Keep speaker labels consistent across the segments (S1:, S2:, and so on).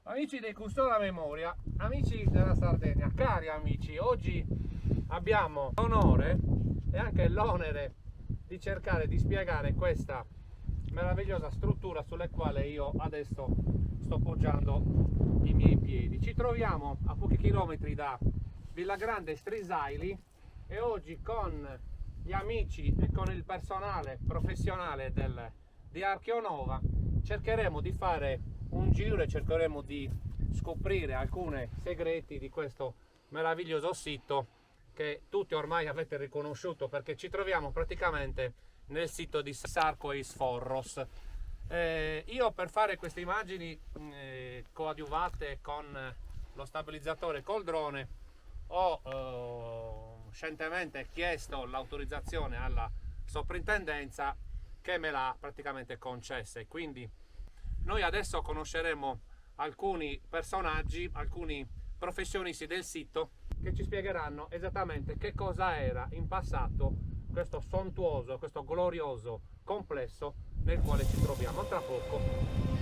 S1: Amici dei Custodi della Memoria, amici della Sardegna, cari amici, oggi abbiamo l'onore e anche l'onere di cercare di spiegare questa meravigliosa struttura sulla quale io adesso sto poggiando i miei piedi. Ci troviamo a pochi chilometri da Villagrande Strisaili e oggi con gli amici e con il personale professionale di Archeonova cercheremo di fare un giro e cercheremo di scoprire alcuni segreti di questo meraviglioso sito che tutti ormai avete riconosciuto, perché ci troviamo praticamente nel sito di Sarco e Sforros. Io per fare queste immagini coadiuvate con lo stabilizzatore col drone ho scientemente chiesto l'autorizzazione alla soprintendenza che me l'ha praticamente concessa, e quindi noi adesso conosceremo alcuni personaggi, alcuni professionisti del sito che ci spiegheranno esattamente che cosa era in passato questo sontuoso, questo glorioso complesso nel quale ci troviamo. Tra poco.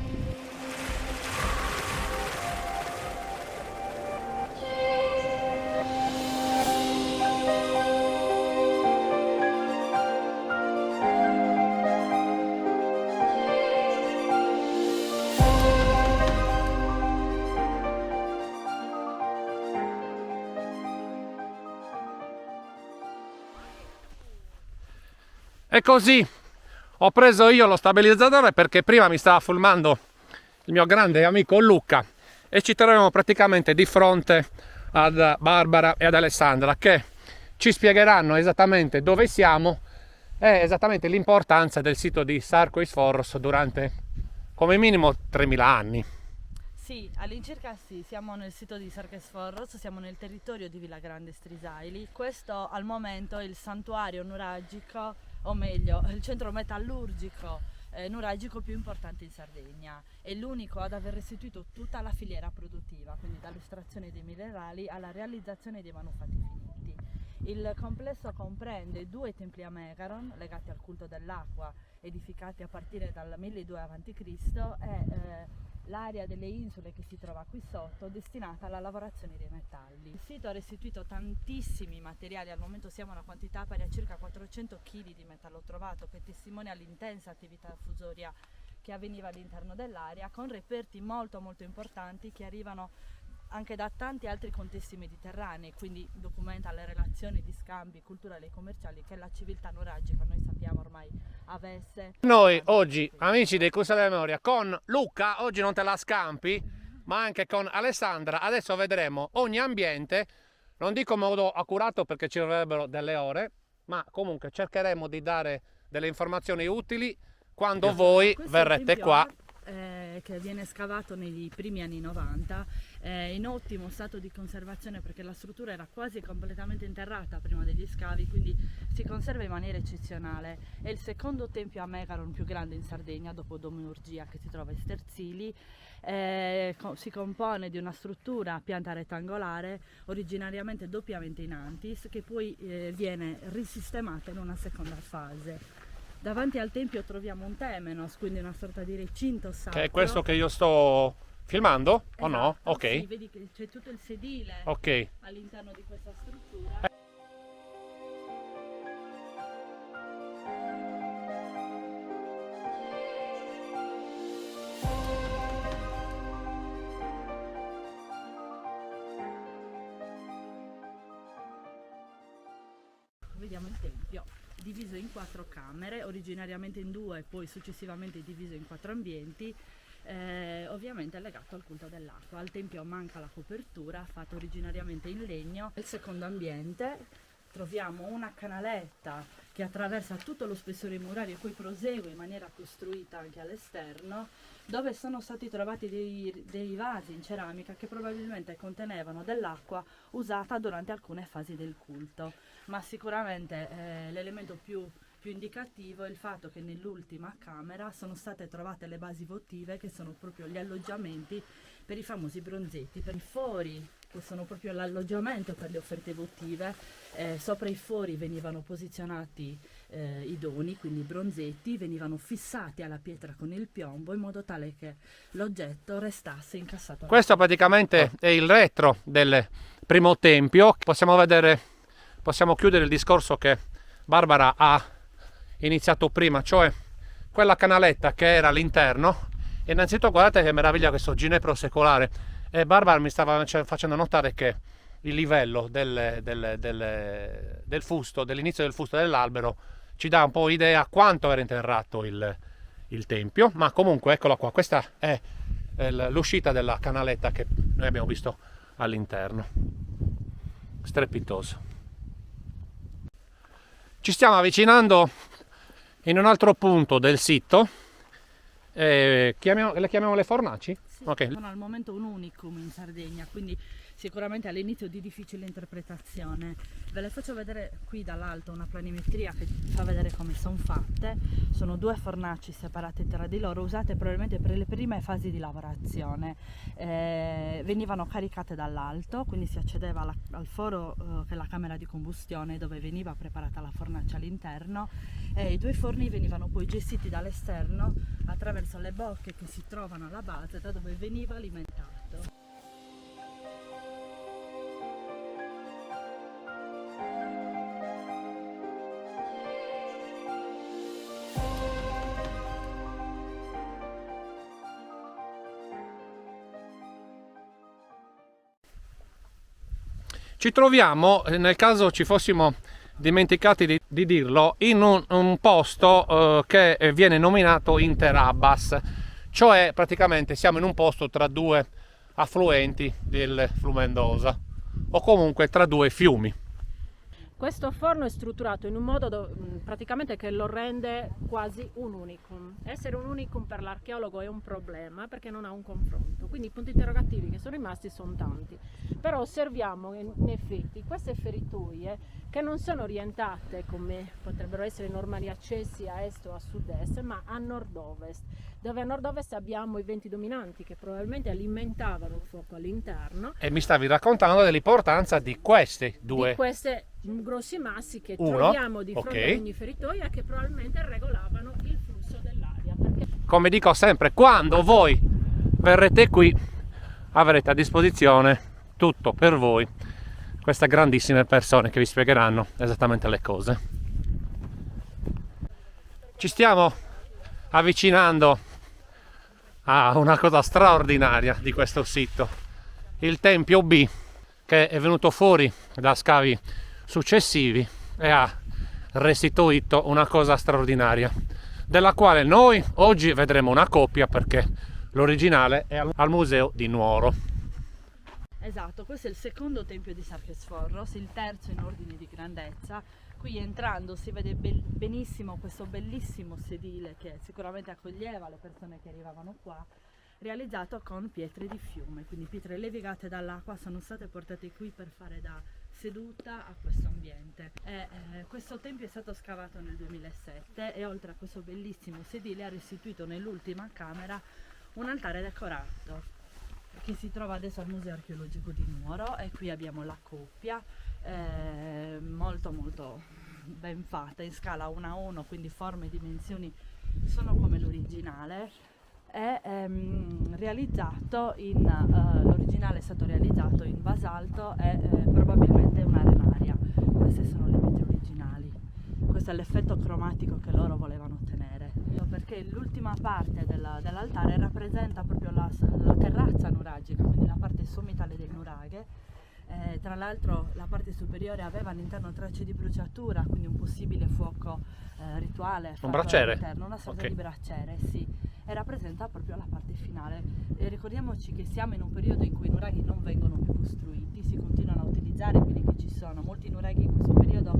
S1: E così ho preso io lo stabilizzatore, perché prima mi stava filmando il mio grande amico Luca e ci troviamo praticamente di fronte ad Barbara e ad Alessandra, che ci spiegheranno esattamente dove siamo e esattamente l'importanza del sito di Sarco e Sforros durante come minimo 3000 anni.
S2: Sì, all'incirca sì, siamo nel sito di Sarco e Sforros, siamo nel territorio di Villagrande Strisaili. Questo al momento è il santuario nuragico, o meglio, il centro metallurgico nuragico più importante in Sardegna. È l'unico ad aver restituito tutta la filiera produttiva, quindi dall'estrazione dei minerali alla realizzazione dei manufatti finiti. Il complesso comprende 2 templi a Megaron legati al culto dell'acqua, edificati a partire dal 1200 a.C. e l'area delle isole che si trova qui sotto, destinata alla lavorazione dei metalli. Il sito ha restituito tantissimi materiali, al momento siamo a una quantità pari a circa 400 kg di metallo trovato, che testimonia l'intensa attività fusoria che avveniva all'interno dell'area, con reperti molto importanti che arrivano anche da tanti altri contesti mediterranei, quindi documenta le relazioni di scambi culturali e commerciali che la civiltà nuragica, noi sappiamo ormai, avesse.
S1: Noi oggi, amici dei Custodi della Memoria, con Luca, oggi non te la scampi, ma anche con Alessandra, adesso vedremo ogni ambiente, non dico in modo accurato perché ci vorrebbero delle ore, ma comunque cercheremo di dare delle informazioni utili quando voi verrete qua.
S2: Che viene scavato nei primi anni 90, in ottimo stato di conservazione, perché la struttura era quasi completamente interrata prima degli scavi, quindi si conserva in maniera eccezionale. È il secondo tempio a Megaron più grande in Sardegna, dopo Domiurgia che si trova a Sterzili. Si compone di una struttura a pianta rettangolare, originariamente doppiamente in antis, che poi viene risistemata in una seconda fase. Davanti al tempio troviamo un temenos, quindi una sorta di recinto sacro.
S1: Che è questo che io sto filmando,
S2: esatto,
S1: o no? Ok.
S2: Sì, vedi che c'è tutto il sedile all'interno di questa struttura. Vediamo il tempio diviso in 4 camere, originariamente in 2, poi successivamente diviso in 4 ambienti, ovviamente legato al culto dell'acqua. Al tempio manca la copertura, fatta originariamente in legno. Nel secondo ambiente troviamo una canaletta che attraversa tutto lo spessore murario e poi prosegue in maniera costruita anche all'esterno, dove sono stati trovati dei vasi in ceramica che probabilmente contenevano dell'acqua usata durante alcune fasi del culto, ma sicuramente l'elemento più indicativo è il fatto che nell'ultima camera sono state trovate le basi votive, che sono proprio gli alloggiamenti per i famosi bronzetti, per i fori, che sono proprio l'alloggiamento per le offerte votive. Sopra i fori venivano posizionati i doni, quindi i bronzetti, venivano fissati alla pietra con il piombo in modo tale che l'oggetto restasse incassato.
S1: Questo praticamente è il retro del primo tempio. Possiamo chiudere il discorso che Barbara ha iniziato prima, cioè quella canaletta che era all'interno. Innanzitutto guardate che meraviglia questo ginepro secolare, e Barbara mi stava facendo notare che il livello del fusto, dell'inizio del fusto dell'albero, ci dà un po' idea quanto era interrato il tempio. Ma comunque eccola qua, questa è l'uscita della canaletta che noi abbiamo visto all'interno. Strepitoso. Ci stiamo avvicinando in un altro punto del sito. Le chiamiamo le fornaci?
S2: Sì,
S1: Ok.
S2: sono al momento un unicum in Sardegna, quindi sicuramente all'inizio di difficile interpretazione. Ve le faccio vedere qui dall'alto una planimetria che fa vedere come sono fatte. Sono due fornaci separate tra di loro, usate probabilmente per le prime fasi di lavorazione. Venivano caricate dall'alto, quindi si accedeva al foro che è la camera di combustione, dove veniva preparata la fornace all'interno, e i due forni venivano poi gestiti dall'esterno attraverso le bocche che si trovano alla base, da dove veniva alimentato.
S1: Ci troviamo, nel caso ci fossimo dimenticati di dirlo, in un posto che viene nominato Interabbas, cioè praticamente siamo in un posto tra due affluenti del Flumendosa, o comunque tra due fiumi.
S3: Questo forno è strutturato in un modo praticamente che lo rende quasi un unicum. Essere un unicum per l'archeologo è un problema perché non ha un confronto, quindi i punti interrogativi che sono rimasti sono tanti. Però osserviamo in effetti queste feritoie che non sono orientate come potrebbero essere i normali accessi a est o a sud-est, ma a nord-ovest, dove a nord-ovest abbiamo i venti dominanti che probabilmente alimentavano il fuoco all'interno.
S1: E mi stavi raccontando dell'importanza di queste due.
S3: Di queste grossi massi che
S1: Uno,
S3: troviamo di fronte
S1: ok,
S3: a ogni feritoia, che probabilmente regolavano il flusso dell'aria. Perché
S1: come dico sempre, quando voi verrete qui avrete a disposizione tutto per voi, queste grandissime persone che vi spiegheranno esattamente le cose. Ci stiamo avvicinando a una cosa straordinaria di questo sito, il Tempio B, che è venuto fuori da scavi successivi e ha restituito una cosa straordinaria, della quale noi oggi vedremo una copia perché l'originale è al museo di Nuoro.
S2: Esatto, questo è il secondo tempio di Sarchesforros, il terzo in ordine di grandezza. Qui entrando si vede benissimo questo bellissimo sedile che sicuramente accoglieva le persone che arrivavano qua, realizzato con pietre di fiume, quindi pietre levigate dall'acqua sono state portate qui per fare da seduta a questo ambiente. Questo tempio è stato scavato nel 2007 e oltre a questo bellissimo sedile ha restituito nell'ultima camera un altare decorato che si trova adesso al Museo Archeologico di Nuoro, e qui abbiamo la coppia molto molto ben fatta in scala 1:1, quindi forme e dimensioni sono come l'originale. L'originale è stato realizzato in basalto e probabilmente un'arenaria. Queste sono le pietre originali. Questo è l'effetto cromatico che loro volevano ottenere, perché l'ultima parte dell'altare rappresenta proprio la terrazza nuragica, quindi la parte sommitale del nuraghe. Tra l'altro la parte superiore aveva all'interno tracce di bruciatura, quindi un possibile fuoco rituale.
S1: Un bracciere?
S2: All'interno, una sorta di bracciere, sì, e rappresenta proprio la parte finale. E ricordiamoci che siamo in un periodo in cui i nuraghi non vengono più costruiti, si continuano a utilizzare, quindi che ci sono molti nuraghi in questo periodo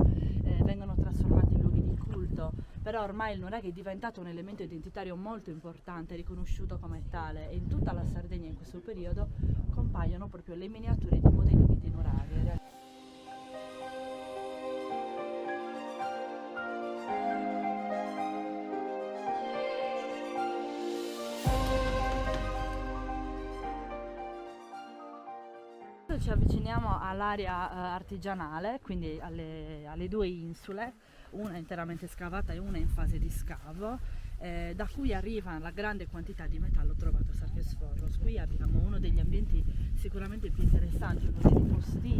S2: vengono trasformati in luoghi di culto, però ormai il nuraghe è diventato un elemento identitario molto importante, riconosciuto come tale, e in tutta la Sardegna in questo periodo compaiono proprio le miniature di modelli di nuraghe. adesso ci avviciniamo all'area artigianale, quindi alle due insule, una interamente scavata e una in fase di scavo, da cui arriva la grande quantità di metallo trovato a Sarchesforos. Qui abbiamo uno degli ambienti sicuramente più interessanti, uno dei postini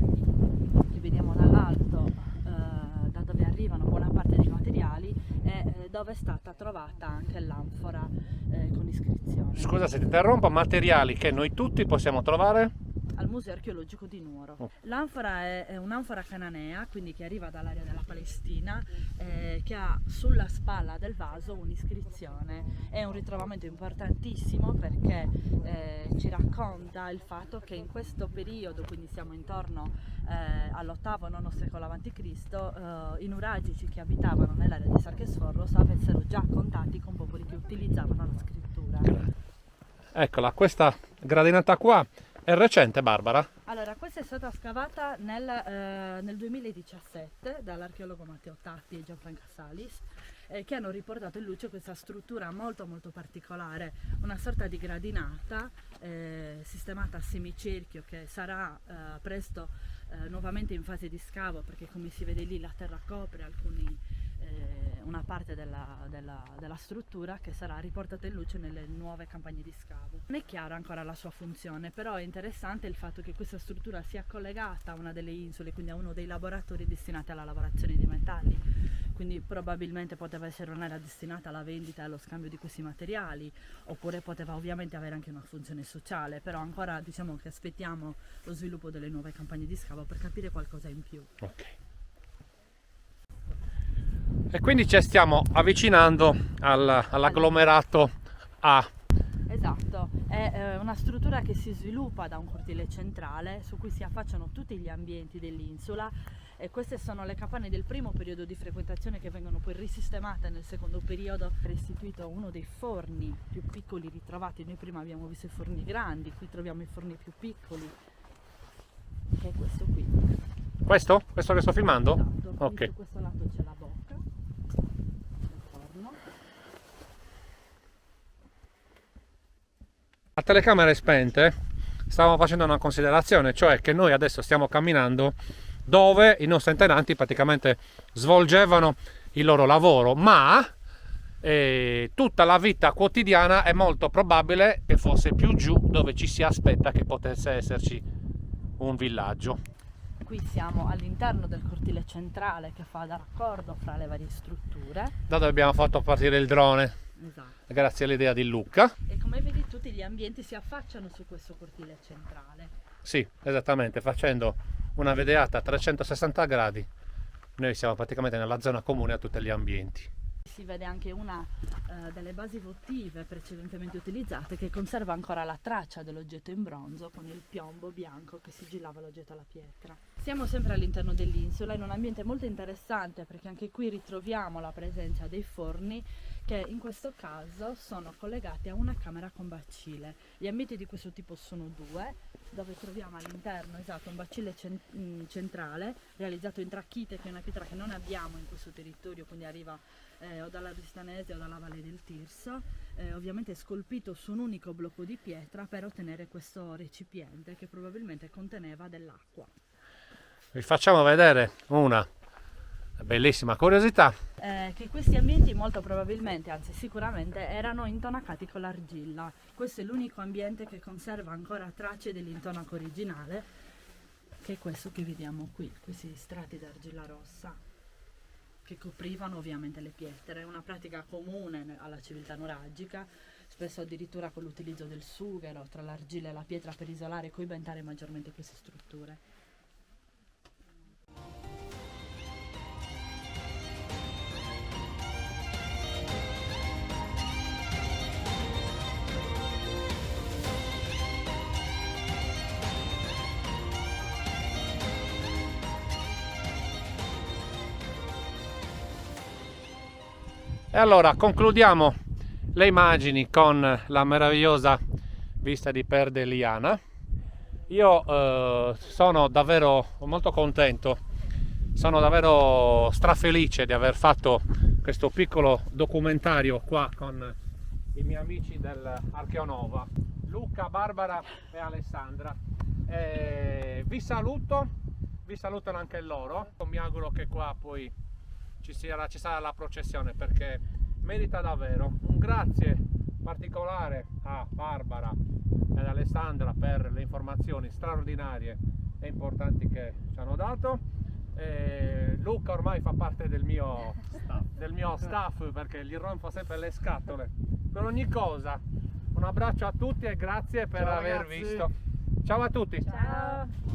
S2: che vediamo dall'alto, da dove arrivano buona parte dei materiali, e dove è stata trovata anche l'anfora con iscrizione.
S1: Scusa se ti interrompo, materiali che noi tutti possiamo trovare?
S2: Al Museo Archeologico di Nuoro. L'anfora è un'anfora cananea, quindi che arriva dall'area della Palestina, che ha sulla spalla del vaso un'iscrizione. È un ritrovamento importantissimo perché ci racconta il fatto che in questo periodo, quindi siamo intorno all'VIII-IX secolo a.C., i nuragici che abitavano nell'area di Sarchesforos avessero già contatti con popoli che utilizzavano la scrittura.
S1: Eccola, questa gradinata qua è recente, Barbara?
S2: Allora, questa è stata scavata nel 2017 dall'archeologo Matteo Tatti e Gianfranco Salis, che hanno riportato in luce questa struttura molto particolare, una sorta di gradinata sistemata a semicerchio che sarà presto nuovamente in fase di scavo, perché come si vede lì la terra copre una parte della struttura che sarà riportata in luce nelle nuove campagne di scavo. Non è chiara ancora la sua funzione, però è interessante il fatto che questa struttura sia collegata a una delle insule, quindi a uno dei laboratori destinati alla lavorazione di metalli, quindi probabilmente poteva essere un'area destinata alla vendita e allo scambio di questi materiali, oppure poteva ovviamente avere anche una funzione sociale, però ancora diciamo che aspettiamo lo sviluppo delle nuove campagne di scavo per capire qualcosa in più.
S1: Ok. E quindi ci stiamo avvicinando all'agglomerato A.
S2: Esatto, è una struttura che si sviluppa da un cortile centrale su cui si affacciano tutti gli ambienti dell'isola, e queste sono le capanne del primo periodo di frequentazione che vengono poi risistemate nel secondo periodo, restituito uno dei forni più piccoli ritrovati. Noi prima abbiamo visto i forni grandi, qui troviamo i forni più piccoli, che è questo qui.
S1: Questo? Questo che sto filmando?
S2: Esatto,
S1: Ok.
S2: su questo lato c'è la bocca del forno.
S1: A telecamere spente stavamo facendo una considerazione, cioè che noi adesso stiamo camminando dove i nostri antenati praticamente svolgevano il loro lavoro, ma tutta la vita quotidiana è molto probabile che fosse più giù, dove ci si aspetta che potesse esserci un villaggio.
S2: Qui siamo all'interno del cortile centrale che fa da raccordo fra le varie strutture.
S1: Da dove abbiamo fatto partire il drone,
S2: Esatto.
S1: grazie all'idea di Luca.
S2: E come vedi tutti gli ambienti si affacciano su questo cortile centrale.
S1: Sì, esattamente, facendo una vedeata a 360 gradi, noi siamo praticamente nella zona comune a tutti gli ambienti.
S2: Si vede anche una delle basi votive precedentemente utilizzate, che conserva ancora la traccia dell'oggetto in bronzo con il piombo bianco che sigillava l'oggetto alla pietra. Siamo sempre all'interno dell'isola, in un ambiente molto interessante, perché anche qui ritroviamo la presenza dei forni che in questo caso sono collegati a una camera con bacile. Gli ambienti di questo tipo sono due, dove troviamo all'interno un bacile centrale realizzato in tracchite, che è una pietra che non abbiamo in questo territorio, quindi arriva o dalla Ristanese o dalla Valle del Tirso, ovviamente scolpito su un unico blocco di pietra per ottenere questo recipiente che probabilmente conteneva dell'acqua.
S1: Vi facciamo vedere una bellissima curiosità.
S2: Che questi ambienti molto probabilmente, anzi sicuramente, erano intonacati con l'argilla. Questo è l'unico ambiente che conserva ancora tracce dell'intonaco originale, che è questo che vediamo qui, questi strati d'argilla rossa che coprivano ovviamente le pietre. È una pratica comune alla civiltà nuragica, spesso addirittura con l'utilizzo del sughero tra l'argilla e la pietra per isolare e coibentare maggiormente queste strutture.
S1: E allora concludiamo le immagini con la meravigliosa vista di Perdeliana. Io sono davvero molto contento, sono davvero strafelice di aver fatto questo piccolo documentario qua con i miei amici dell'Archeonova, Luca, Barbara e Alessandra. Vi salutano anche loro. Mi auguro che qua poi ci sarà la processione, perché merita davvero. Un grazie particolare a Barbara ed Alessandra per le informazioni straordinarie e importanti che ci hanno dato. Luca ormai fa parte del mio staff, perché gli rompo sempre le scatole per ogni cosa. Un abbraccio a tutti e grazie per
S4: Ciao,
S1: aver
S4: ragazzi.
S1: visto. Ciao a tutti.
S3: Ciao.